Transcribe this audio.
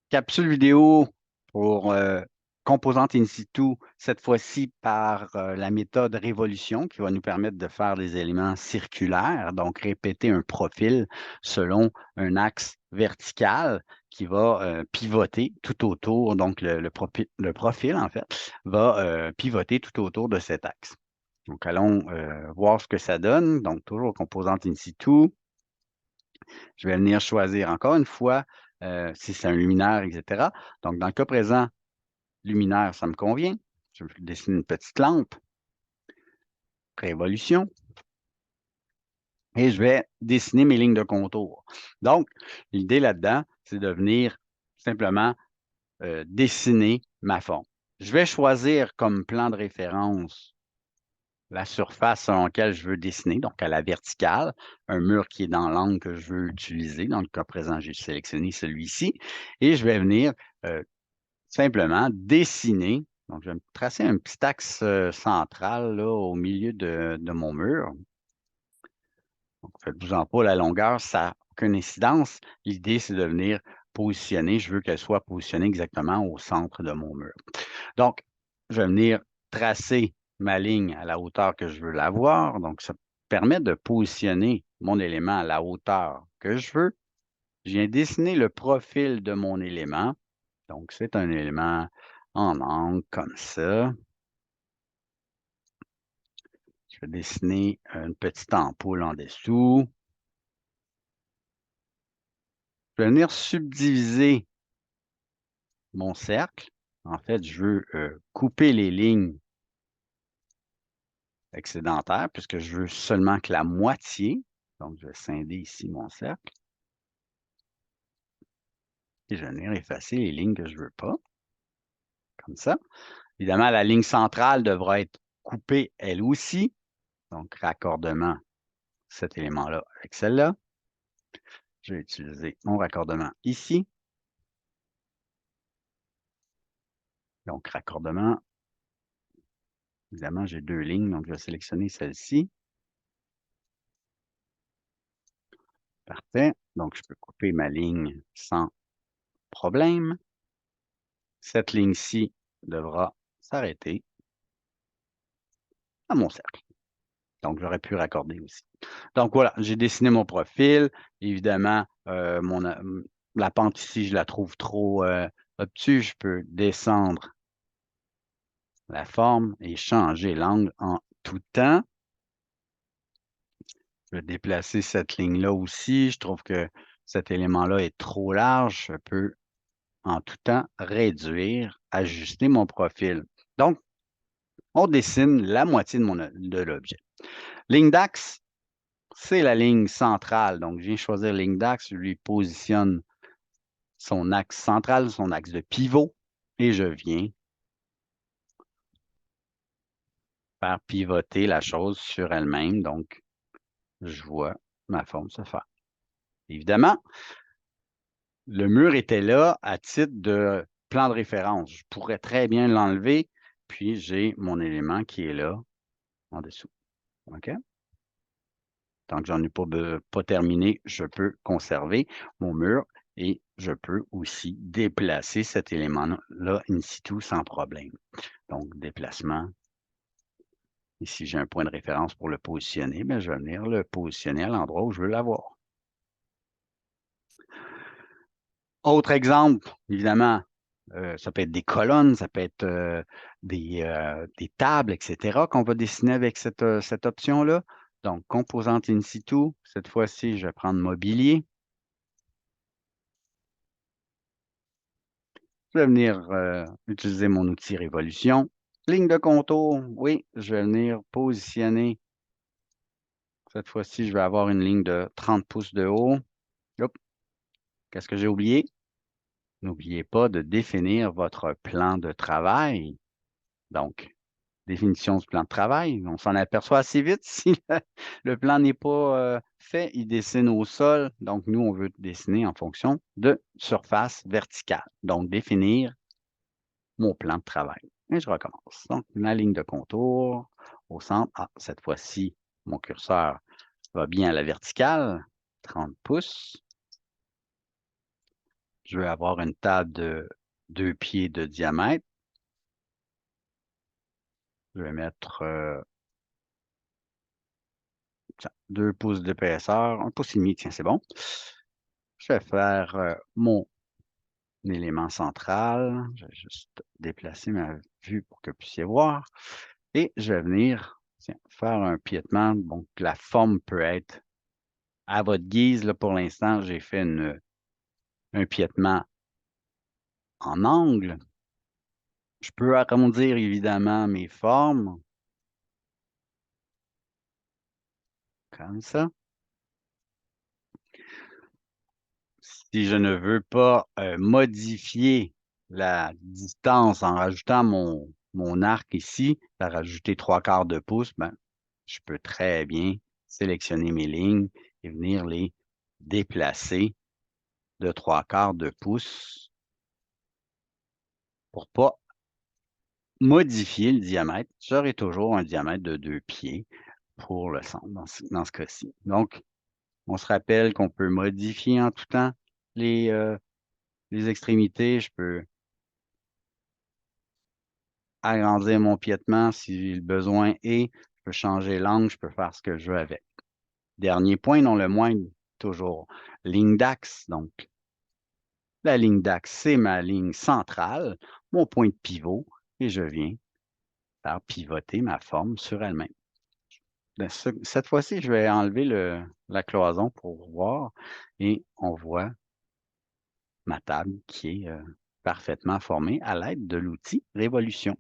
Capsule vidéo pour composante in situ, cette fois-ci par la méthode révolution qui va nous permettre de faire des éléments circulaires, donc répéter un profil selon un axe vertical qui va pivoter tout autour, donc le profil en fait, va pivoter tout autour de cet axe. Donc allons voir ce que ça donne. Donc toujours composante in situ. Je vais venir choisir encore une fois si c'est un luminaire, etc. Donc, dans le cas présent, luminaire, ça me convient. Je vais dessiner une petite lampe, révolution, et je vais dessiner mes lignes de contour. Donc, l'idée là-dedans, c'est de venir simplement dessiner ma forme. Je vais choisir comme plan de référence la surface selon laquelle je veux dessiner, donc à la verticale, un mur qui est dans l'angle que je veux utiliser. Dans le cas présent, j'ai sélectionné celui-ci et je vais venir simplement dessiner. Donc, je vais me tracer un petit axe central là, au milieu de mon mur. Donc, faites-vous-en pas, la longueur, ça n'a aucune incidence. L'idée, c'est de venir positionner. Je veux qu'elle soit positionnée exactement au centre de mon mur. Donc, je vais venir tracer ma ligne à la hauteur que je veux l'avoir. Donc, ça permet de positionner mon élément à la hauteur que je veux. Je viens dessiner le profil de mon élément. Donc, c'est un élément en angle comme ça. Je vais dessiner une petite ampoule en dessous. Je vais venir subdiviser mon cercle. En fait, je veux couper les lignes excédentaires puisque je veux seulement que la moitié. Donc, je vais scinder ici mon cercle. Et je vais venir effacer les lignes que je ne veux pas, comme ça. Évidemment, la ligne centrale devra être coupée elle aussi. Donc, raccordement, cet élément-là avec celle-là. Je vais utiliser mon raccordement ici. Donc, raccordement. Évidemment, j'ai deux lignes, donc je vais sélectionner celle-ci. Parfait. Donc, je peux couper ma ligne sans problème. Cette ligne-ci devra s'arrêter à mon cercle. Donc, j'aurais pu raccorder aussi. Donc, voilà, j'ai dessiné mon profil. Évidemment, la pente ici, je la trouve trop obtuse. Je peux descendre la forme et changer l'angle en tout temps. Je vais déplacer cette ligne-là aussi. Je trouve que cet élément-là est trop large. Je peux en tout temps réduire, ajuster mon profil. Donc, on dessine la moitié de l'objet. Ligne d'axe, c'est la ligne centrale. Donc, je viens choisir ligne d'axe, je lui positionne son axe central, son axe de pivot, et je viens faire pivoter la chose sur elle-même. Donc, je vois ma forme se faire. Évidemment, le mur était là à titre de plan de référence. Je pourrais très bien l'enlever, puis j'ai mon élément qui est là en dessous. OK? Tant que j'en ai pas terminé, je peux conserver mon mur et je peux aussi déplacer cet élément-là in situ sans problème. Donc, déplacement. Ici, j'ai un point de référence pour le positionner, mais je vais venir le positionner à l'endroit où je veux l'avoir. Autre exemple, évidemment, ça peut être des colonnes, ça peut être des tables, etc., qu'on va dessiner avec cette option-là. Donc, composante in situ. Cette fois-ci, je vais prendre mobilier. Je vais venir utiliser mon outil Révolution. Ligne de contour, oui, je vais venir positionner. Cette fois-ci, je vais avoir une ligne de 30 pouces de haut. Hop. Qu'est-ce que j'ai oublié? N'oubliez pas de définir votre plan de travail. Donc, définition du plan de travail. On s'en aperçoit assez vite si le plan n'est pas fait. Il dessine au sol. Donc, nous, on veut dessiner en fonction de surface verticale. Donc, définir mon plan de travail. Et je recommence. Donc, ma ligne de contour au centre. Ah, cette fois-ci, mon curseur va bien à la verticale, 30 pouces. Je vais avoir une table de 2 pieds de diamètre. Je vais mettre 2 pouces d'épaisseur, 1 pouce et demi, tiens, c'est bon. Je vais faire mon élément central. Je vais juste déplacer ma vue pour que vous puissiez voir. Et je vais venir tiens, faire un piétement. Donc, la forme peut être à votre guise. Là, pour l'instant, j'ai fait un piétement en angle. Je peux arrondir évidemment mes formes, comme ça. Si je ne veux pas modifier la distance en rajoutant mon arc ici, à rajouter 3/4 de pouce, ben, je peux très bien sélectionner mes lignes et venir les déplacer de 3/4 de pouce pour pas modifier le diamètre. J'aurai toujours un diamètre de 2 pieds pour le centre dans ce cas-ci. Donc, on se rappelle qu'on peut modifier en tout temps les extrémités. Je peux agrandir mon piétement si le besoin est. Je peux changer l'angle, je peux faire ce que je veux avec. Dernier point, non le moindre, toujours ligne d'axe. Donc, la ligne d'axe, c'est ma ligne centrale, mon point de pivot, et je viens faire pivoter ma forme sur elle-même. Cette fois-ci, je vais enlever la cloison pour voir et on voit ma table qui est parfaitement formée à l'aide de l'outil Révolution.